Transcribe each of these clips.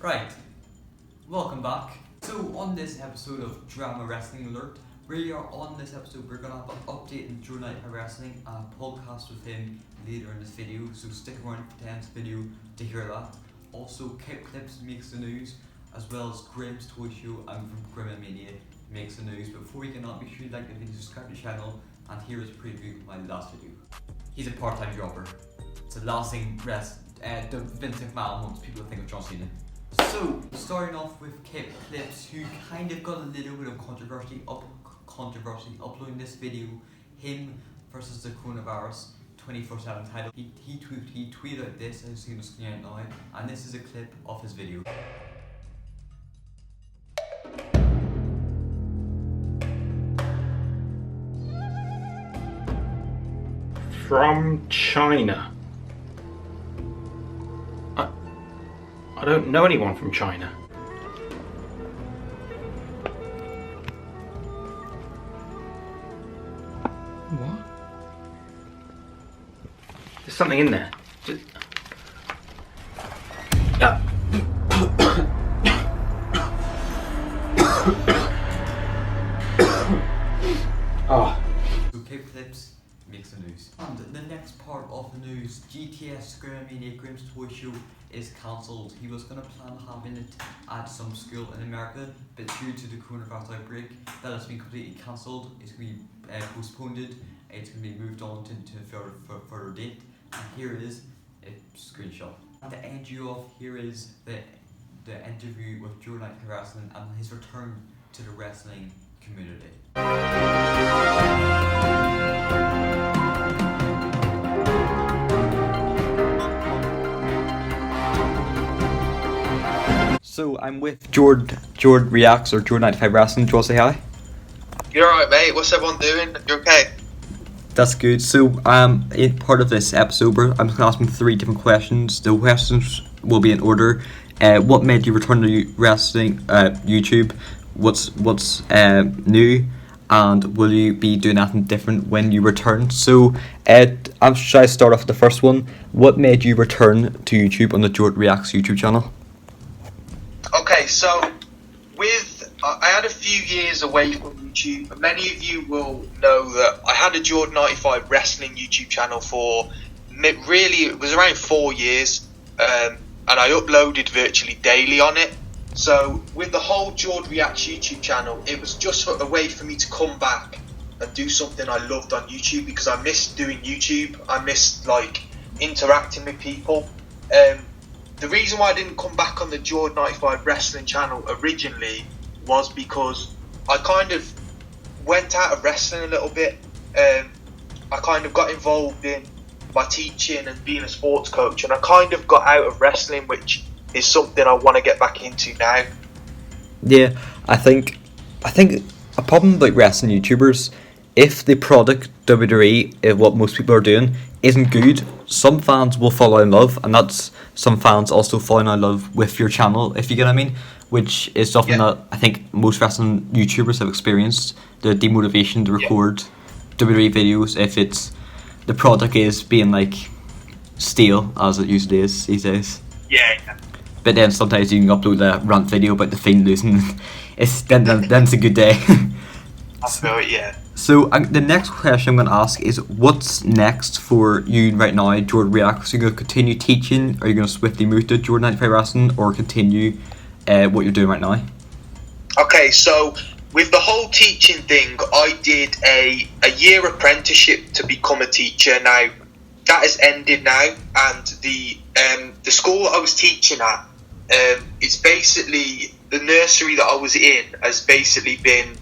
Right, welcome back. So on this episode of Drama Wrestling Alert, we're going to have an update on Jord95 Wrestling and a podcast with him later in this video, so stick around for the end of the video to hear that. Also, Kip Clips makes the news, as well as Grim's Toy Show and from Grimamania makes the news. But before we get on, be sure you like the video, subscribe to the channel, and here is a preview of my last video. He's a part-time jobber. It's the last thing the Vince McMahon wants people to think of John Cena. So, starting off with Kip Clips, who kind of got a little bit of controversy uploading this video, him versus the coronavirus 24/7 title. He tweeted out this, as you see on the screen right now, and this is a clip of his video. From China. I don't know anyone from China. What? There's something in there. Oh. So Kip Clips makes the news. And the next part of the news, GTS Grimamania Grim's Toy Show is cancelled. He was going to plan having it at some school in America, but due to the coronavirus outbreak, that has been completely cancelled. It's going to be postponed. It's going to be moved on to a further date. And here is a screenshot. And to end you off, here is the interview with Jord95 Wrestling and his return to the wrestling community. So I'm with Jord Reacts or Jord95 Wrestling. Do you want to say hi? You're alright, mate. What's everyone doing? You okay? That's good. So in part of this episode, I'm just gonna ask him 3 different questions. The questions will be in order. What made you return to wrestling? YouTube. What's new? And will you be doing anything different when you return? So should I start off with the first one? What made you return to YouTube on the Jord Reacts YouTube channel? Okay, so I had a few years away from YouTube. Many of you will know that I had a Jord95 Wrestling YouTube channel for it was around 4 years, and I uploaded virtually daily on it. So with the whole Jord Reacts YouTube channel, it was just a way for me to come back and do something I loved on YouTube, because I missed doing YouTube. I missed interacting with people. The reason why I didn't come back on the Jord95 Wrestling channel originally was because I kind of went out of wrestling a little bit. I kind of got involved in my teaching and being a sports coach, and I kind of got out of wrestling, which is something I want to get back into now. Yeah, I think a problem about wrestling YouTubers, if the product WWE, what most people are doing, isn't good, some fans will fall in love, and that's some fans also falling in love with your channel, if you get what I mean, which is something that I think most wrestling YouTubers have experienced, the demotivation to record WWE videos if the product is being stale, as it usually is these days. Yeah. But then sometimes you can upload a rant video about the Fiend losing. Then it's a good day. I feel it, yeah. So the next question I'm going to ask is, what's next for you right now, Jord Reacts? Are you going to continue teaching? Are you going to swiftly move to Jord95 Wrestling, or continue what you're doing right now? Okay, so with the whole teaching thing, I did a year apprenticeship to become a teacher. Now that has ended now, and the school that I was teaching at, it's basically the nursery that I was in has basically been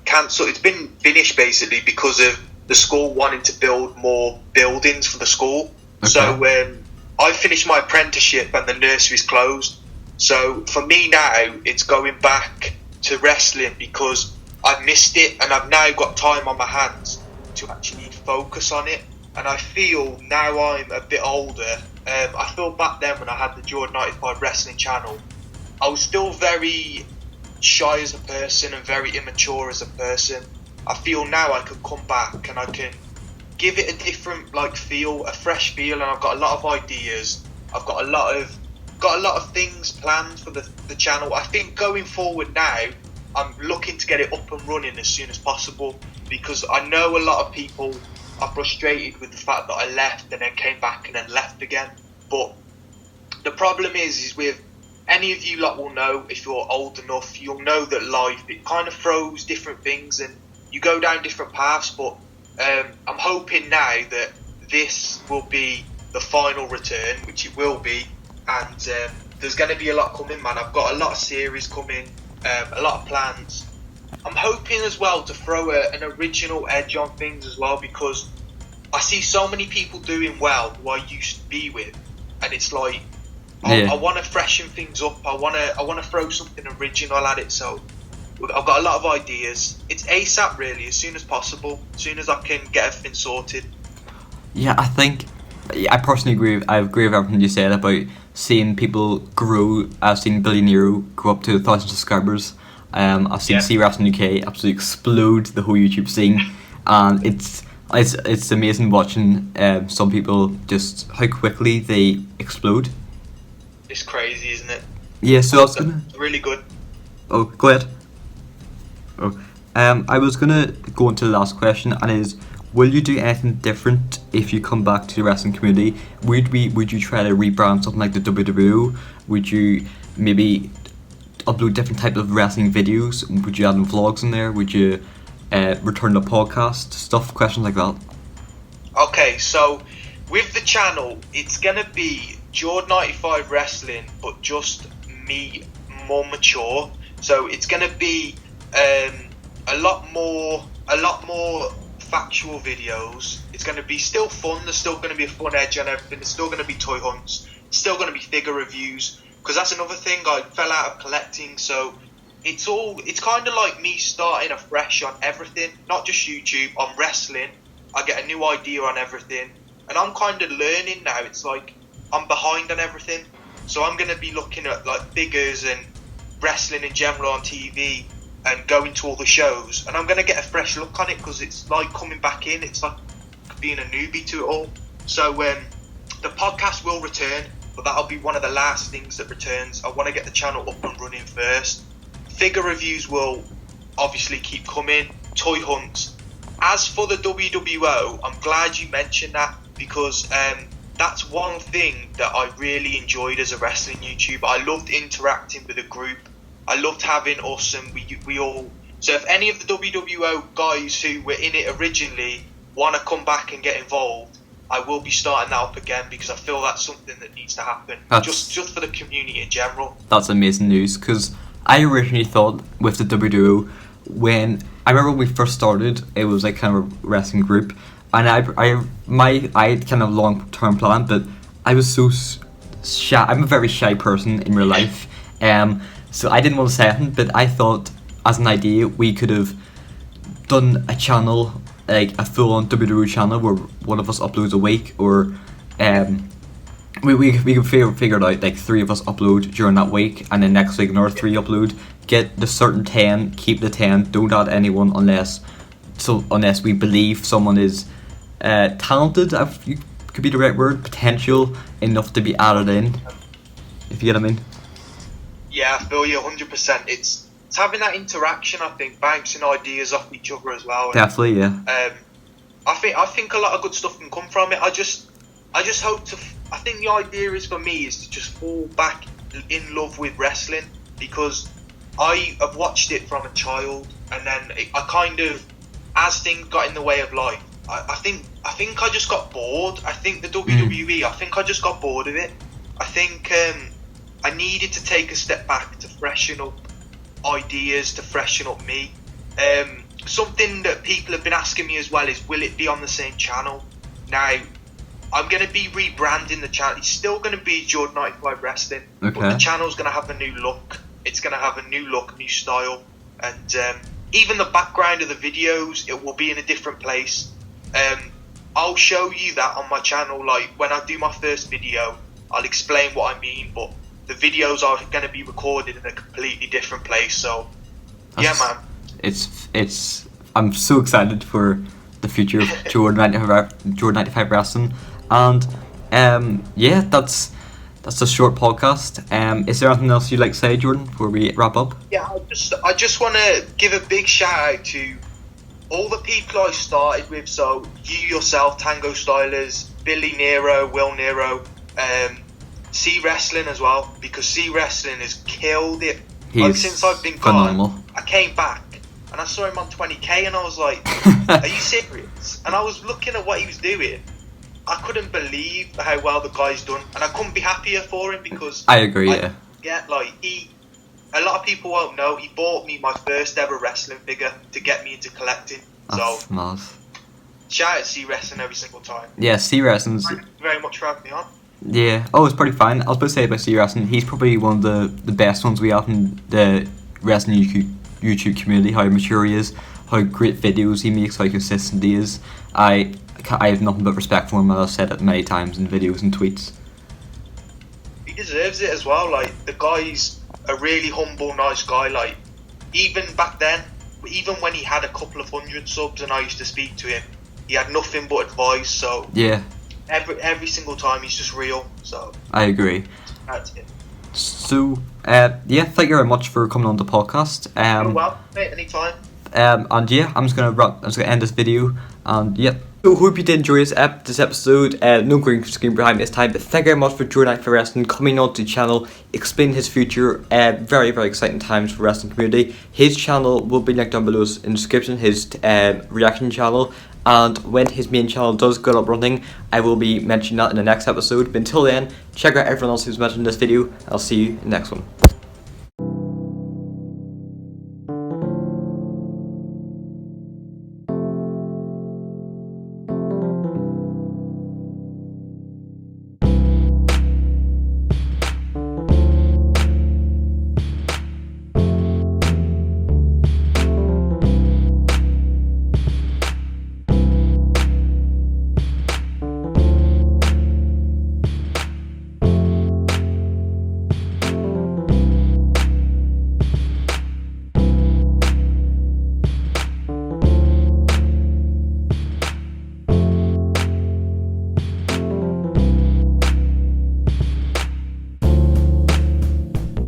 cancelled. It's been finished basically because of the school wanting to build more buildings for the school. Okay. So I finished my apprenticeship and the nursery's closed. So for me now, it's going back to wrestling because I've missed it, and I've now got time on my hands to actually focus on it. And I feel now I'm a bit older. I feel back then when I had the Jord95 Wrestling channel, I was still very shy as a person and very immature as a person. I feel now I could come back and I can give it a different feel, a fresh feel, and I've got a lot of ideas. I've got a lot of got a lot of things planned for the channel. I think going forward now, I'm looking to get it up and running as soon as possible, because I know a lot of people are frustrated with the fact that I left and then came back and then left again. But the problem is with any of you lot will know, if you're old enough, you'll know that life, it kind of throws different things and you go down different paths. But I'm hoping now that this will be the final return, which it will be, and there's going to be a lot coming, man. I've got a lot of series coming, a lot of plans. I'm hoping as well to throw an original edge on things as well, because I see so many people doing well who I used to be with, and it's like I want to freshen things up. I want to throw something original at it. So I've got a lot of ideas. It's ASAP, really, as soon as possible, as soon as I can get everything sorted. Yeah, I personally agree. I agree with everything you said about seeing people grow. I've seen Billy Nero grow up to 1,000 subscribers. I've seen C Wrestling UK absolutely explode the whole YouTube scene, and it's amazing watching some people just how quickly they explode. It's crazy, isn't it? Yeah, so I was gonna... Really good. Oh, go ahead. I was gonna go into the last question, and is, will you do anything different if you come back to the wrestling community? Would you try to rebrand something like the WWE? Would you maybe upload different type of wrestling videos? Would you add in vlogs in there? Would you return the podcast stuff? Questions like that. Okay, so with the channel, it's gonna be Jord95Wrestling, but just me more mature. So it's gonna be a lot more factual videos. It's gonna be still fun. There's still gonna be a fun edge on everything. There's still gonna be toy hunts. It's still gonna be figure reviews, because that's another thing. I fell out of collecting, so it's kind of like me starting afresh on everything, not just YouTube, on wrestling. I get a new idea on everything, and I'm kind of learning now. It's like I'm behind on everything, so I'm going to be looking at like figures and wrestling in general on TV and going to all the shows, and I'm going to get a fresh look on it, because it's like coming back in. It's like being a newbie to it all. So the podcast will return, but that'll be one of the last things that returns. I want to get the channel up and running first. Figure reviews will obviously keep coming. Toy hunts. As for the WWO, I'm glad you mentioned that, because that's one thing that I really enjoyed as a wrestling YouTuber. I loved interacting with a group. I loved having us, and we all... So if any of the WWO guys who were in it originally want to come back and get involved, I will be starting that up again, because I feel that's something that needs to happen. Just for the community in general. That's amazing news, because I originally thought with the WWO, when I remember when we first started, it was like kind of a wrestling group, and I had kind of long-term plan, but I was so shy. I'm a very shy person in real life, so I didn't want to say anything, but I thought as an idea we could have done a channel, like a full-on WWE channel where one of us uploads a week, or we could figure it out, like 3 of us upload during that week, and then next week another 3 upload. Get the certain 10, keep the 10, don't add anyone unless we believe someone is talented, could be the right word, potential enough to be added in, if you get what I mean. Yeah, I feel you 100%. It's having that interaction, I think, bouncing ideas off each other as well. Definitely, yeah. I think a lot of good stuff can come from it. I just hope to... I think the idea is for me is to just fall back in love with wrestling, because I have watched it from a child, and then I kind of, as things got in the way of life, I think I just got bored. I think the WWE, I think I just got bored of it. I think I needed to take a step back to freshen up ideas, to freshen up me. Something that people have been asking me as well is, will it be on the same channel? Now, I'm going to be rebranding the channel. It's still going to be Jord95Wrestling, but the channel's going to have a new look. It's going to have a new look, new style, and even the background of the videos, it will be in a different place. I'll show you that on my channel. Like when I do my first video, I'll explain what I mean, but the videos are going to be recorded in a completely different place. So yeah, man, it's I'm so excited for the future of Jord95 Wrestling, and yeah, that's a short podcast. Is there anything else you'd like to say, Jordan, before we wrap up? Yeah, I just want to give a big shout out to all the people I started with. So you yourself, Tango Stylers, Billy Nero, Will Nero, C Wrestling as well, because C Wrestling has killed it. Like, since I've been phenomenal. gone, I came back and I saw him on 20k and I was like, are you serious? And I was looking at what he was doing. I couldn't believe how well the guy's done, and I couldn't be happier for him because I agree. Yeah. Yeah, like a lot of people won't know, he bought me my first ever wrestling figure to get me into collecting. That's so mad. Shout out to C Wrestling every single time. Yeah, C Wrestling's. Thank you very much for having me on. Yeah. Oh, it's pretty fine. I was about to say about C Wrestling, he's probably one of the best ones we have in the wrestling YouTube community. How mature he is, how great videos he makes, how consistent he is. I have nothing but respect for him, and I've said it many times in videos and tweets. He deserves it as well. Like, the guy's a really humble, nice guy. Like, even back then, even when he had a couple of 100 subs and I used to speak to him, he had nothing but advice. So yeah, every single time he's just real. So I agree. That's it. So yeah, thank you very much for coming on the podcast. You're welcome, mate, anytime. And yeah, I'm just gonna end this video, and yeah. So hope you did enjoy this episode. No green screen behind me this time, but thank you very much for Jord95Wrestling coming on to the channel, explaining his future. Very, very exciting times for the wrestling community. His channel will be linked down below in the description, his reaction channel, and when his main channel does go up running, I will be mentioning that in the next episode. But until then, check out everyone else who's mentioned in this video. I'll see you in the next one.